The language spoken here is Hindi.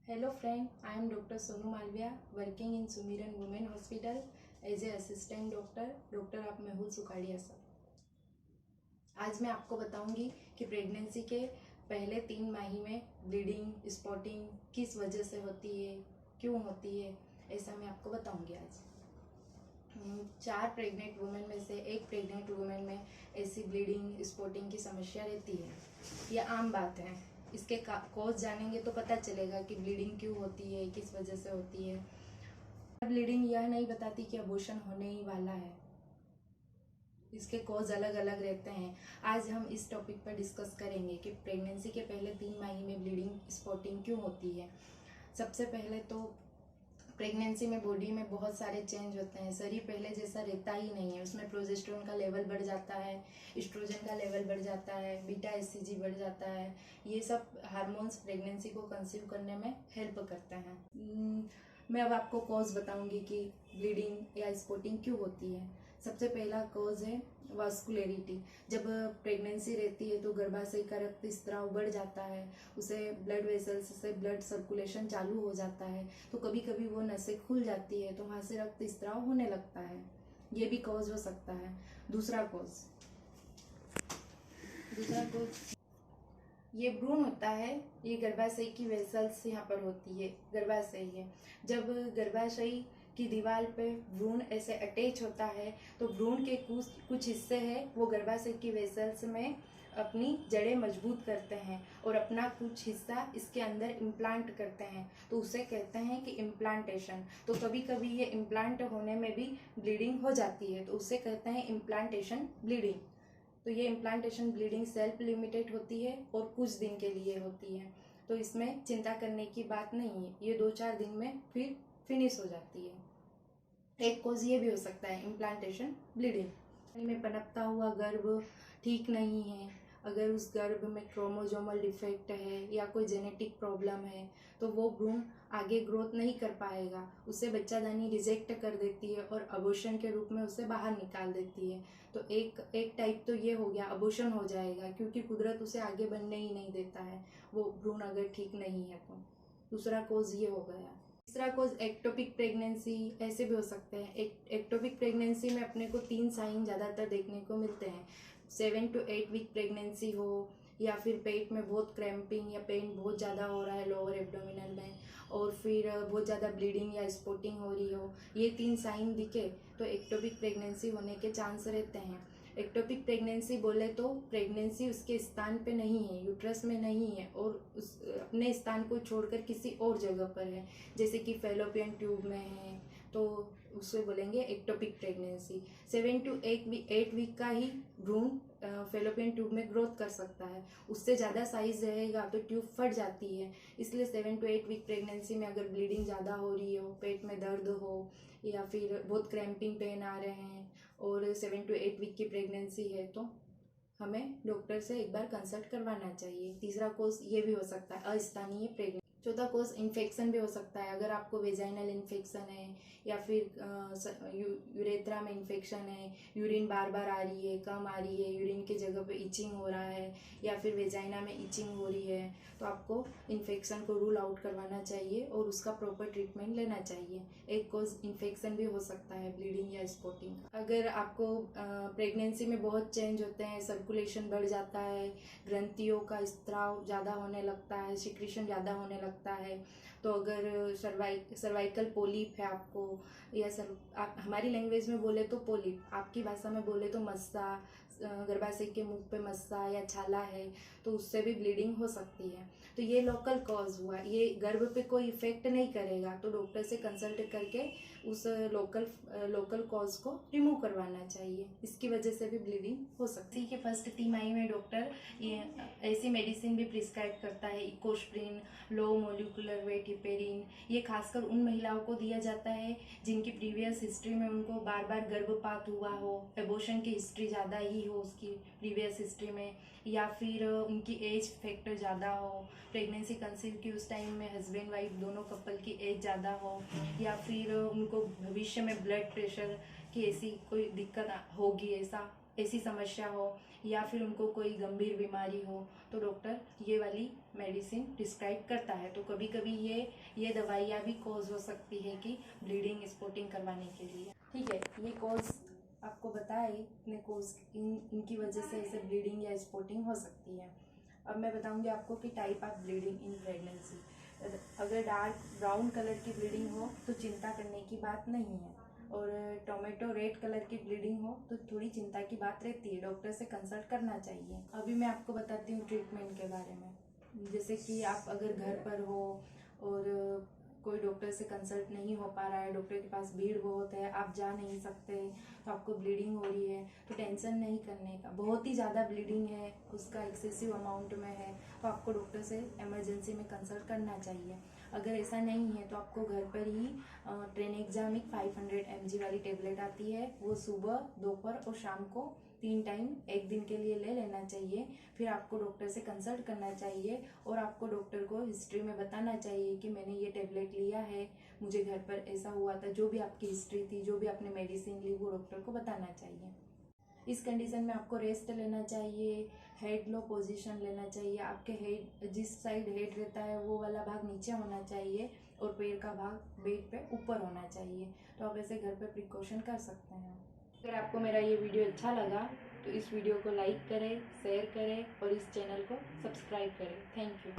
Hello friend, I am Dr. Sonu Malviya working in Sumiran Women Hospital as a assistant doctor, doctor आप मेहुल सुखाड़िया सर। आज मैं आपको बताऊंगी कि प्रेगनेंसी के पहले 3 माह में ब्लीडिंग स्पॉटिंग किस वजह से होती है, क्यों होती है, ऐसा मैं आपको बताऊंगी आज। 4 प्रेग्नेंट वुमेन में से एक प्रेग्नेंट वुमेन में ऐसी ब्लीडिंग स्पॉटिंग की समस्या रहती है। यह आम बात है। इसके कॉज जानेंगे तो पता चलेगा कि ब्लीडिंग क्यों होती है, किस वजह से होती है। ब्लीडिंग यह नहीं बताती कि अबॉर्शन होने ही वाला है। इसके कॉज अलग अलग रहते हैं। आज हम इस टॉपिक पर डिस्कस करेंगे कि प्रेगनेंसी के पहले 3 माह में ब्लीडिंग स्पॉटिंग क्यों होती है। सबसे पहले तो प्रेगनेंसी में बॉडी में बहुत सारे चेंज होते हैं। शरीर पहले जैसा रहता ही नहीं है। उसमें प्रोजेस्टेरोन का लेवल बढ़ जाता है, एस्ट्रोजन का लेवल बढ़ जाता है, बीटा एचसीजी बढ़ जाता है। ये सब हार्मोन्स प्रेगनेंसी को कंसीव करने में हेल्प करते हैं। मैं अब आपको कॉज बताऊंगी कि ब्लीडिंग या स्पॉटिंग क्यों होती है। सबसे पहला कॉज है वास्कुलरिटी। जब प्रेगनेंसी रहती है तो गर्भाशय का रक्त स्त्राव बढ़ जाता है, उसे ब्लड वेसल्स से ब्लड सर्कुलेशन चालू हो जाता है, तो कभी कभी वो नसें खुल जाती है तो वहाँ से रक्त स्त्राव होने लगता है। ये भी कॉज हो सकता है। दूसरा कॉज ये भ्रूण होता है। ये गर्भाशय की वेसल्स यहाँ पर होती है, गर्भाशय है। जब गर्भाशय की दीवार पे भ्रूण ऐसे अटैच होता है तो भ्रूण के कुछ हिस्से हैं वो गर्भाशय की वेसल्स में अपनी जड़ें मजबूत करते हैं और अपना कुछ हिस्सा इसके अंदर इम्प्लांट करते हैं, तो उसे कहते हैं कि इम्प्लांटेशन। तो कभी कभी ये इम्प्लांट होने में भी ब्लीडिंग हो जाती है, तो उसे कहते हैं इम्प्लांटेशन ब्लीडिंग। तो ये इम्प्लांटेशन ब्लीडिंग सेल्फ लिमिटेड होती है और कुछ दिन के लिए होती है, तो इसमें चिंता करने की बात नहीं है। ये 2-4 दिन में फिर फिनिश हो जाती है। एक कोज ये भी हो सकता है इम्प्लांटेशन ब्लीडिंग में पनपता हुआ गर्भ ठीक नहीं है। अगर उस गर्भ में क्रोमोजोमल डिफेक्ट है या कोई जेनेटिक प्रॉब्लम है तो वो भ्रूण आगे ग्रोथ नहीं कर पाएगा, उसे बच्चादानी रिजेक्ट कर देती है और अबॉर्शन के रूप में उसे बाहर निकाल देती है। तो एक टाइप तो ये हो गया, अबॉर्शन हो जाएगा, क्योंकि कुदरत उसे आगे बढ़ने ही नहीं देता है वो भ्रूण अगर ठीक नहीं है तो। दूसरा कोज ये हो गया। तीसरा कोज एक्टोपिक प्रेगनेंसी। ऐसे भी हो सकते हैं। एक्टोपिक प्रेगनेंसी में अपने को 3 साइन ज़्यादातर देखने को मिलते हैं। 7 to 8 वीक प्रेगनेंसी हो, या फिर पेट में बहुत क्रैम्पिंग या पेन बहुत ज़्यादा हो रहा है लोअर एब्डोमिनल में, और फिर बहुत ज़्यादा ब्लीडिंग या स्पॉटिंग हो रही हो। ये 3 साइन दिखे तो एक्टोपिक प्रेगनेंसी होने के चांस रहते हैं। एक्टोपिक प्रेगनेंसी बोले तो प्रेगनेंसी उसके स्थान पे नहीं है, यूट्रस में नहीं है, और उस अपने स्थान को छोड़कर किसी और जगह पर है, जैसे कि फेलोपियन ट्यूब में है, तो उसे बोलेंगे एक्टोपिक प्रेगनेंसी। 7 to 8 वीक का ही भ्रूण फेलोपियन ट्यूब में ग्रोथ कर सकता है। उससे ज़्यादा साइज रहेगा तो ट्यूब फट जाती है। इसलिए 7 to 8 वीक प्रेगनेंसी में अगर ब्लीडिंग ज़्यादा हो रही हो, पेट में दर्द हो, या फिर बहुत क्रैम्पिंग पेन आ रहे हैं और 7 to 8 वीक की प्रेगनेंसी है तो हमें डॉक्टर से एक बार कंसल्ट करवाना चाहिए। तीसरा कोर्स ये भी हो सकता है अस्थानीय प्रेगनेंसी। चौथा कोर्स इन्फेक्शन भी हो सकता है। अगर आपको वेजाइनल इन्फेक्शन है या फिर यूरेथ्रा में इन्फेक्शन है, यूरिन बार बार आ रही है, कम आ रही है, यूरिन की जगह पे इचिंग हो रहा है, या फिर वेजाइना में इचिंग हो रही है, तो आपको इन्फेक्शन को रूल आउट करवाना चाहिए और उसका प्रॉपर ट्रीटमेंट लेना चाहिए। एक कोज इन्फेक्शन भी हो सकता है ब्लीडिंग या स्पॉटिंग का। अगर आपको प्रेगनेंसी में बहुत चेंज होते हैं, सर्कुलेशन बढ़ जाता है, ग्रंथियों का स्त्राव ज़्यादा होने लगता है, सिक्रीशन ज़्यादा होने लगता है, तो अगर सर्वाइकल पोलिप है आपको, या आप हमारी लैंग्वेज में बोले तो पोलिप, आपकी भाषा में बोले तो मस्सा, गर्भाशय के मुख पे मस्सा या छाला है, तो उससे भी ब्लीडिंग हो सकती है। तो ये लोकल कॉज हुआ, ये गर्भ पे कोई इफेक्ट नहीं करेगा, तो डॉक्टर से कंसल्ट करके उस लोकल कॉज को रिमूव करवाना चाहिए। इसकी वजह से भी ब्लीडिंग हो सकती है। के फर्स्ट तिमाही में डॉक्टर ये ऐसी मेडिसिन भी प्रिस्क्राइब करता है, Ecosprin, low molecular weight heparin. ये खासकर उन महिलाओं को दिया जाता है जिनकी प्रीवियस हिस्ट्री में उनको बार बार गर्भपात हुआ हो, एबॉर्शन की हिस्ट्री ज़्यादा ही हो उसकी प्रीवियस हिस्ट्री में, या फिर उनकी एज फैक्टर ज़्यादा हो, प्रेगनेंसी कंसीव की उस टाइम में हस्बैंड वाइफ दोनों कपल की एज ज़्यादा हो, या फिर उनको भविष्य में ब्लड प्रेशर की ऐसी कोई दिक्कत होगी, ऐसा ऐसी समस्या हो या फिर उनको कोई गंभीर बीमारी हो तो डॉक्टर ये वाली मेडिसिन प्रिस्क्राइब करता है। तो कभी कभी ये दवाइयाँ भी कॉज हो सकती है कि ब्लीडिंग स्पॉटिंग करवाने के लिए। ठीक है, ये कॉज आपको बताए इतने कॉज इनकी वजह से ऐसे ब्लीडिंग या स्पॉटिंग हो सकती है। अब मैं बताऊंगी आपको कि type of bleeding in pregnancy. अगर डार्क ब्राउन कलर की ब्लीडिंग हो तो चिंता करने की बात नहीं है, और टोमेटो रेड कलर की ब्लीडिंग हो तो थोड़ी चिंता की बात रहती है, डॉक्टर से कंसल्ट करना चाहिए। अभी मैं आपको बताती हूँ ट्रीटमेंट के बारे में। जैसे कि आप अगर घर पर हो और कोई डॉक्टर से कंसल्ट नहीं हो पा रहा है, डॉक्टर के पास भीड़ बहुत है, आप जा नहीं सकते, तो आपको ब्लीडिंग हो रही है, तो टेंशन नहीं करने का। बहुत ही ज़्यादा ब्लीडिंग है, उसका एक्सेसिव अमाउंट में है, तो आपको डॉक्टर से इमरजेंसी में कंसल्ट करना चाहिए। अगर ऐसा नहीं है तो आपको घर पर ही ट्रेनेक्सामिक 500 mg वाली टेबलेट आती है, वो सुबह, दोपहर और शाम को 3 टाइम एक दिन के लिए ले लेना चाहिए। फिर आपको डॉक्टर से कंसल्ट करना चाहिए और आपको डॉक्टर को हिस्ट्री में बताना चाहिए कि मैंने ये टेबलेट लिया है, मुझे घर पर ऐसा हुआ था। जो भी आपकी हिस्ट्री थी, जो भी आपने मेडिसिन ली, वो डॉक्टर को बताना चाहिए। इस कंडीशन में आपको रेस्ट लेना चाहिए, हेड लो पोजीशन लेना चाहिए। आपके हेड, जिस साइड हेड रहता है वो वाला भाग नीचे होना चाहिए और पैर का भाग बेड पे ऊपर होना चाहिए। तो आप ऐसे घर पे प्रिकॉशन कर सकते हैं। अगर आपको मेरा ये वीडियो अच्छा लगा तो इस वीडियो को लाइक करें, शेयर करें और इस चैनल को सब्सक्राइब करें। Thank you.